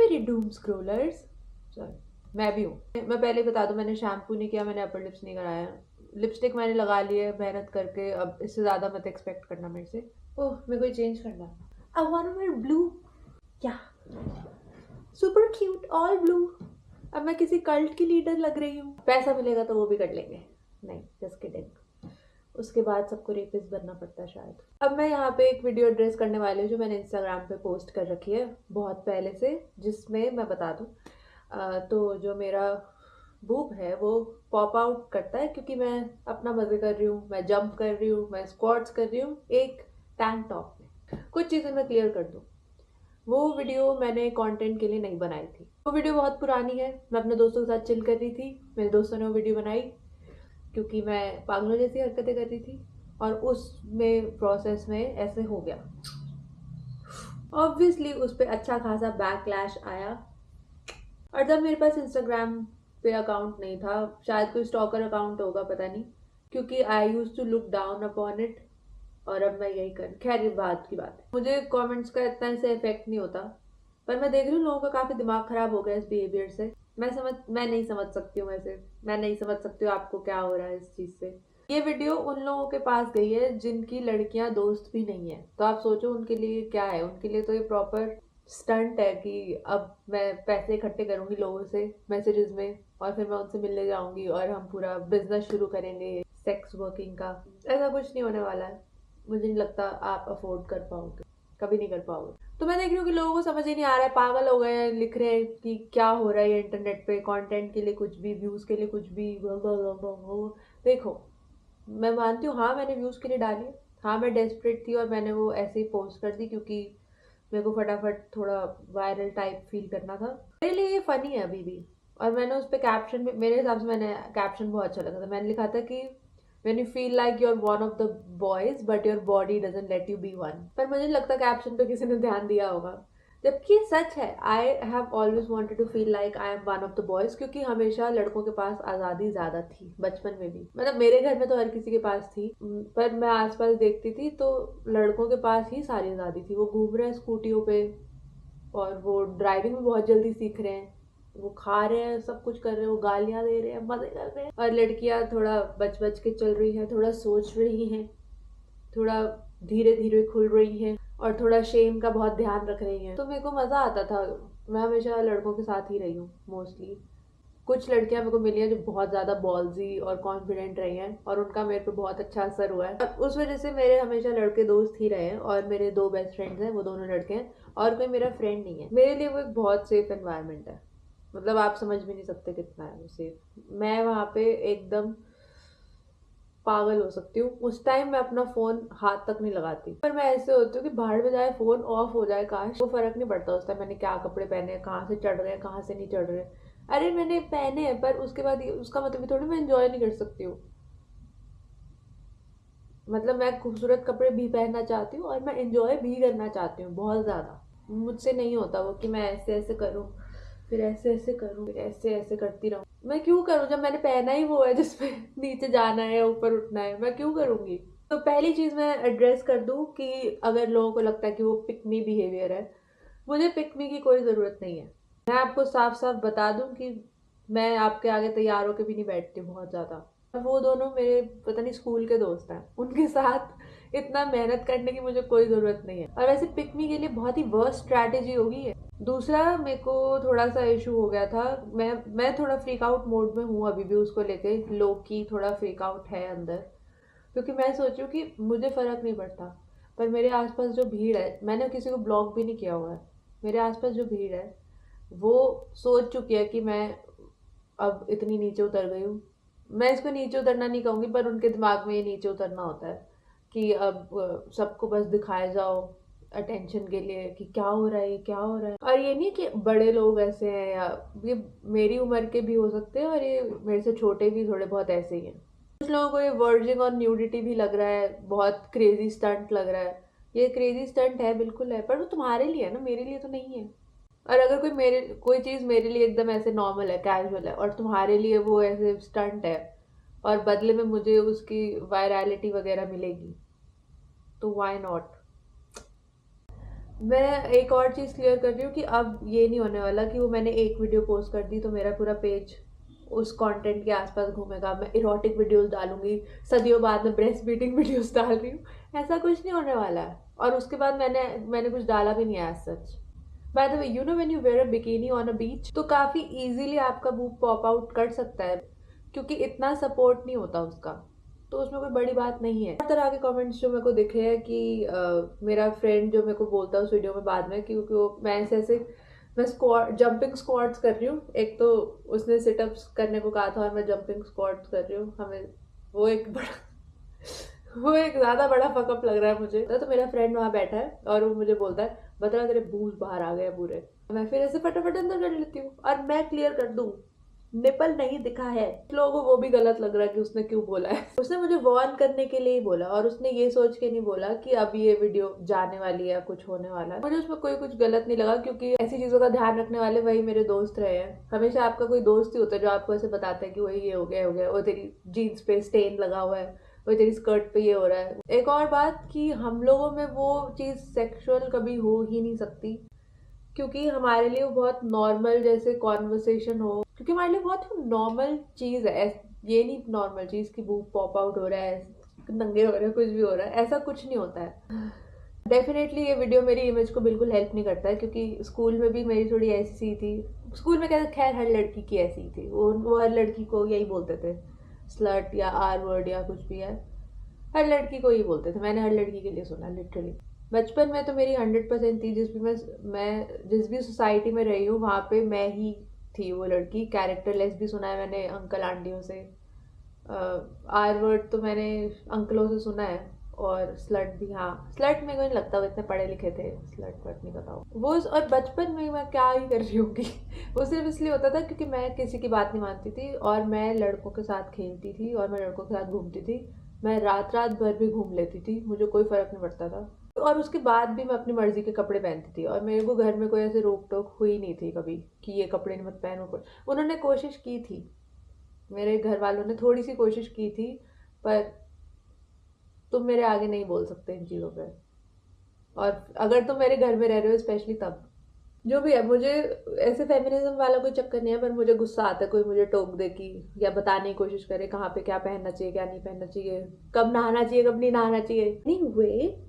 मेरी Doom scrollers. Sorry, मैं भी हूँ। मैं पहले बता दूं, मैंने शैम्पू नहीं किया, मैंने अपर लिप्स नहीं कराया। लिपस्टिक मैंने लगा ली है मेहनत करके, अब इससे ज़्यादा मत एक्सपेक्ट करना मेरे से। ओह, मेरे को ये चेंज करना। I want to wear blue. क्या सुपर क्यूट ऑल ब्लू। अब मैं किसी कल्ट की लीडर लग रही हूँ। पैसा मिलेगा तो वो भी कर लेंगे। नहीं, जस्ट किडिंग। उसके बाद सबको रेपिस्ट बनना पड़ता है शायद। अब मैं यहाँ पे एक वीडियो एड्रेस करने वाली हूँ जो मैंने इंस्टाग्राम पे पोस्ट कर रखी है बहुत पहले से, जिसमें मैं बता दूँ तो जो मेरा बूब है वो पॉप आउट करता है क्योंकि मैं अपना मजे कर रही हूँ, मैं जंप कर रही हूँ, मैं स्क्वाट्स कर रही हूँ एक टैंक टॉप में। कुछ चीज़ें मैं क्लियर कर दूँ, वो वीडियो मैंने कंटेंट के लिए नहीं बनाई थी। वो वीडियो बहुत पुरानी है, मैं अपने दोस्तों के साथ चिल कर रही थी, मेरे दोस्तों ने वो वीडियो बनाई क्योंकि मैं पागलों जैसी हरकतें कर रही थी और उसमें प्रोसेस में ऐसे हो गया। ऑब्वियसली उस पर अच्छा खासा बैकलैश आया। और जब मेरे पास इंस्टाग्राम पे अकाउंट नहीं था, शायद कोई स्टॉकर अकाउंट होगा, पता नहीं, क्योंकि I use to look down upon it. और अब मैं यही कर, खैर ये बात की बात है। मुझे कमेंट्स का इतना ऐसे इफेक्ट नहीं होता, पर मैं देख रही हूँ लोगों का काफी दिमाग खराब हो गया इस बिहेवियर से। मैं नहीं समझ सकती हूँ, वैसे मैं नहीं समझ सकती हूँ आपको क्या हो रहा है इस चीज से। ये वीडियो उन लोगों के पास गई है जिनकी लड़कियां दोस्त भी नहीं है, तो आप सोचो उनके लिए क्या है। उनके लिए तो ये प्रॉपर स्टंट है कि अब मैं पैसे इकट्ठे करूंगी लोगों से मैसेजेस में और फिर मैं उनसे मिलने जाऊंगी और हम पूरा बिजनेस शुरू करेंगे सेक्स वर्किंग का। ऐसा कुछ नहीं होने वाला है। मुझे नहीं लगता आप अफोर्ड कर पाओगे, कभी नहीं कर पाओगे। तो मैं देख रही हूँ कि लोगों को समझ ही नहीं आ रहा है, पागल हो गए हैं, लिख रहे हैं कि क्या हो रहा है इंटरनेट पे, कंटेंट के लिए कुछ भी, व्यूज के लिए कुछ भी। देखो, मैं मानती हूँ, हाँ मैंने व्यूज के लिए डाली, हाँ मैं डेस्परेट थी और मैंने वो ऐसे ही पोस्ट कर दी क्योंकि मेरे को फटाफट थोड़ा वायरल टाइप फील करना था। मेरे लिए ये फनी है अभी भी। और मैंने उस पर कैप्शन भी, मेरे हिसाब से मैंने कैप्शन बहुत अच्छा लगा था, मैंने लिखा था कि when you feel like you're one of the boys but your body doesn't let you be one। पर मुझे नहीं लगता कैप्शन पे किसी ने ध्यान दिया होगा, जबकि ये सच है। I have always wanted to feel like I am one of the boys, क्योंकि हमेशा लड़कों के पास आज़ादी ज़्यादा थी बचपन में भी। मतलब मेरे घर में तो हर किसी के पास थी, पर मैं आसपास देखती थी तो लड़कों के पास ही सारी आज़ादी थी। वो घूम रहे हैं स्कूटियों पे और वो ड्राइविंग भी बहुत जल्दी सीख रहे हैं, वो खा रहे हैं, सब कुछ कर रहे हैं, वो गालियां दे रहे हैं, मजे कर रहे हैं। और लड़कियां थोड़ा बच बच के चल रही हैं, थोड़ा सोच रही हैं, थोड़ा धीरे धीरे खुल रही हैं और थोड़ा शेम का बहुत ध्यान रख रही हैं। तो मेरे को मजा आता था। मैं हमेशा लड़कों के साथ ही रही हूँ मोस्टली। कुछ लड़कियां मेरे को मिली हैं जो बहुत ज्यादा बॉल्जी और कॉन्फिडेंट रही हैं और उनका मेरे पे बहुत अच्छा असर हुआ है। उस वजह से मेरे हमेशा लड़के दोस्त ही रहे हैं और मेरे 2 बेस्ट फ्रेंड्स हैं, वो दोनों लड़के हैं और कोई मेरा फ्रेंड नहीं है। मेरे लिए वो एक बहुत सेफ एनवायरनमेंट है। मतलब आप समझ भी नहीं सकते कितना है वो सेफ। मैं वहाँ पे एकदम पागल हो सकती हूँ। उस टाइम मैं अपना फोन हाथ तक नहीं लगाती, पर मैं ऐसे होती हूँ कि भाड़ में जाए, फोन ऑफ हो जाए, काश। वो फर्क नहीं पड़ता उस टाइम मैंने क्या कपड़े पहने हैं, कहाँ से चढ़ रहे हैं, कहाँ से नहीं चढ़ रहे। अरे मैंने पहने हैं, पर उसके बाद उसका मतलब थोड़ी मैं एंजॉय नहीं कर सकती हूँ। मतलब मैं खूबसूरत कपड़े भी पहनना चाहती हूँ और मैं एंजॉय भी करना चाहती हूँ बहुत ज़्यादा। मुझसे नहीं होता वो कि मैं ऐसे ऐसे करूँ, फिर ऐसे ऐसे करूँ, फिर ऐसे ऐसे करती रहूँ। मैं क्यों करूँ जब मैंने पहना ही वो है जिसपे नीचे जाना है, ऊपर उठना है, मैं क्यों करूँगी। तो पहली चीज़ मैं एड्रेस कर दूँ कि अगर लोगों को लगता है कि वो पिक मी बिहेवियर है, मुझे पिक मी की कोई ज़रूरत नहीं है। मैं आपको साफ साफ बता दूँ कि मैं आपके आगे तैयार होकर भी नहीं बैठती हूँ बहुत ज़्यादा। वो दोनों मेरे पता नहीं स्कूल के दोस्त हैं, उनके साथ इतना मेहनत करने की मुझे कोई ज़रूरत नहीं है। और वैसे पिक मी के लिए बहुत ही वर्स्ट स्ट्रैटेजी होगी है। दूसरा, मेरे को थोड़ा सा इशू हो गया था। मैं थोड़ा फ्रीक आउट मोड में हूँ अभी भी, उसको लेके लो की थोड़ा फ्रीक आउट है अंदर, क्योंकि मैं सोची हूँ कि मुझे फ़र्क नहीं पड़ता, पर मेरे आसपास जो भीड़ है, मैंने किसी को ब्लॉक भी नहीं किया हुआ है, मेरे आसपास जो भीड़ है वो सोच चुकी है कि मैं अब इतनी नीचे उतर गई हूँ। मैं इसको नीचे उतरना नहीं कहूँगी, पर उनके दिमाग में ये नीचे उतरना होता है कि अब सबको बस दिखाए जाओ अटेंशन के लिए कि क्या हो रहा है, क्या हो रहा है। और ये नहीं कि बड़े लोग ऐसे हैं, या ये मेरी उम्र के भी हो सकते हैं और ये मेरे से छोटे भी थोड़े बहुत ऐसे ही हैं। कुछ लोगों को ये वर्जिंग और न्यूडिटी भी लग रहा है, बहुत क्रेजी स्टंट लग रहा है। ये क्रेजी स्टंट है, बिल्कुल है, पर वो तुम्हारे लिए है ना, मेरे लिए तो नहीं है। और अगर कोई चीज़ मेरे लिए एकदम ऐसे नॉर्मल है, कैजुअल है, और तुम्हारे लिए वो ऐसे स्टंट है और बदले में मुझे उसकी वायरलिटी वगैरह मिलेगी, तो व्हाई नॉट। मैं एक और चीज़ क्लियर कर रही हूँ कि अब ये नहीं होने वाला कि वो मैंने एक वीडियो पोस्ट कर दी तो मेरा पूरा पेज उस कंटेंट के आसपास घूमेगा। मैं इरोटिक वीडियोस डालूंगी, सदियों बाद में ब्रेस्ट फीडिंग वीडियोस डाल रही हूँ, ऐसा कुछ नहीं होने वाला है। और उसके बाद मैंने कुछ डाला भी नहीं है as such. By the way, you know when you wear a bikini on a beach तो काफ़ी इजीली आपका बूब पॉप आउट कर सकता है, क्योंकि इतना सपोर्ट नहीं होता उसका, तो उसमें कोई बड़ी बात नहीं है। हर तरह के कमेंट्स जो मेरे को दिखे हैं कि मेरा फ्रेंड जो मेरे को बोलता है उस वीडियो में बाद में, क्योंकि वो मैं ऐसे मैं स्क्वाट जंपिंग स्क्वाट्स कर रही हूँ, एक तो उसने सिटअप्स करने को कहा था और मैं जंपिंग स्क्वाट्स कर रही हूँ, हमें वो एक बड़ा वो एक ज्यादा बड़ा फकअप लग रहा है मुझे। तो मेरा फ्रेंड वहां बैठा है और वो मुझे बोलता है, बता तेरे बूज बाहर आ गए पूरे। मैं फिर ऐसे फटाफट अंदर कर लेती हूँ और मैं क्लियर कर दूँ, निपल नहीं दिखा है। लोगों को वो भी गलत लग रहा है कि उसने क्यों बोला है। उसने मुझे वार्न करने के लिए ही बोला और उसने ये सोच के नहीं बोला कि अब ये वीडियो जाने वाली है या कुछ होने वाला है। मुझे उसमें कोई कुछ गलत नहीं लगा, क्योंकि ऐसी चीजों का ध्यान रखने वाले वही मेरे दोस्त रहे हैं। हमेशा आपका कोई दोस्त ही होता है जो आपको ऐसे बताता है कि वही ये हो गया, वो तेरी जीन्स पे स्टेन लगा हुआ है, वो तेरी स्कर्ट पे ये हो रहा है। एक और बात कि हम लोगों में वो चीज सेक्सुअल कभी हो ही नहीं सकती, क्योंकि हमारे लिए वो बहुत नॉर्मल जैसे कॉन्वर्सेशन हो, क्योंकि हमारे लिए बहुत नॉर्मल चीज़ है। ये नहीं नॉर्मल चीज़ कि बूब पॉप आउट हो रहा है, नंगे हो रहे हैं, कुछ भी हो रहा है, ऐसा कुछ नहीं होता है। डेफिनेटली ये वीडियो मेरी इमेज को बिल्कुल हेल्प नहीं करता है, क्योंकि स्कूल में भी मेरी थोड़ी ऐसी थी। स्कूल में क्या, खैर हर लड़की की ऐसी थी, वो हर लड़की को यही बोलते थे, स्लट या आर वर्ड या कुछ भी है, हर लड़की को यही बोलते थे। मैंने हर लड़की के लिए सुना लिटरली। बचपन में तो मेरी 100% थी, मैं जिस भी सोसाइटी में रही हूँ वहाँ पे मैं ही थी वो लड़की। कैरेक्टरलेस भी सुना है मैंने अंकल आंटियों से, आर वर्ड तो मैंने अंकलों से सुना है, और स्लट भी। हाँ, स्लट मेरे को नहीं लगता वो इतने पढ़े लिखे थे, स्लट वट नहीं बताओ वो। और बचपन में मैं क्या ही कर रही होगी वो सिर्फ इसलिए होता था क्योंकि मैं किसी की बात नहीं मानती थी और मैं लड़कों के साथ खेलती थी और मैं लड़कों के साथ घूमती थी। मैं रात रात भर भी घूम लेती थी, मुझे कोई फर्क नहीं पड़ता था। और उसके बाद भी मैं अपनी मर्जी के कपड़े पहनती थी और मेरे को घर में कोई ऐसे रोक टोक हुई नहीं थी कभी कि ये कपड़े मत पहनो। उन्होंने कोशिश की थी, मेरे घर वालों ने थोड़ी सी कोशिश की थी, पर तुम मेरे आगे नहीं बोल सकते इन चीज़ों पे। और अगर तुम मेरे घर में रह रहे हो स्पेशली तब। जो भी है, मुझे ऐसे फेमिनिज्म वाला कोई चक्कर नहीं है, पर मुझे गुस्सा आता है कोई मुझे टोक दे कि या बताने की कोशिश करे कहाँ पे क्या पहनना चाहिए क्या नहीं पहनना चाहिए, कब नहाना चाहिए कब नहीं नहाना चाहिए। एनीवे,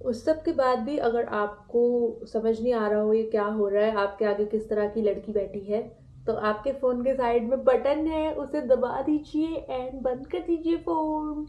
उस सब के बाद भी अगर आपको समझ नहीं आ रहा हो ये क्या हो रहा है, आपके आगे किस तरह की लड़की बैठी है, तो आपके फ़ोन के साइड में बटन है, उसे दबा दीजिए एंड बंद कर दीजिए फ़ोन।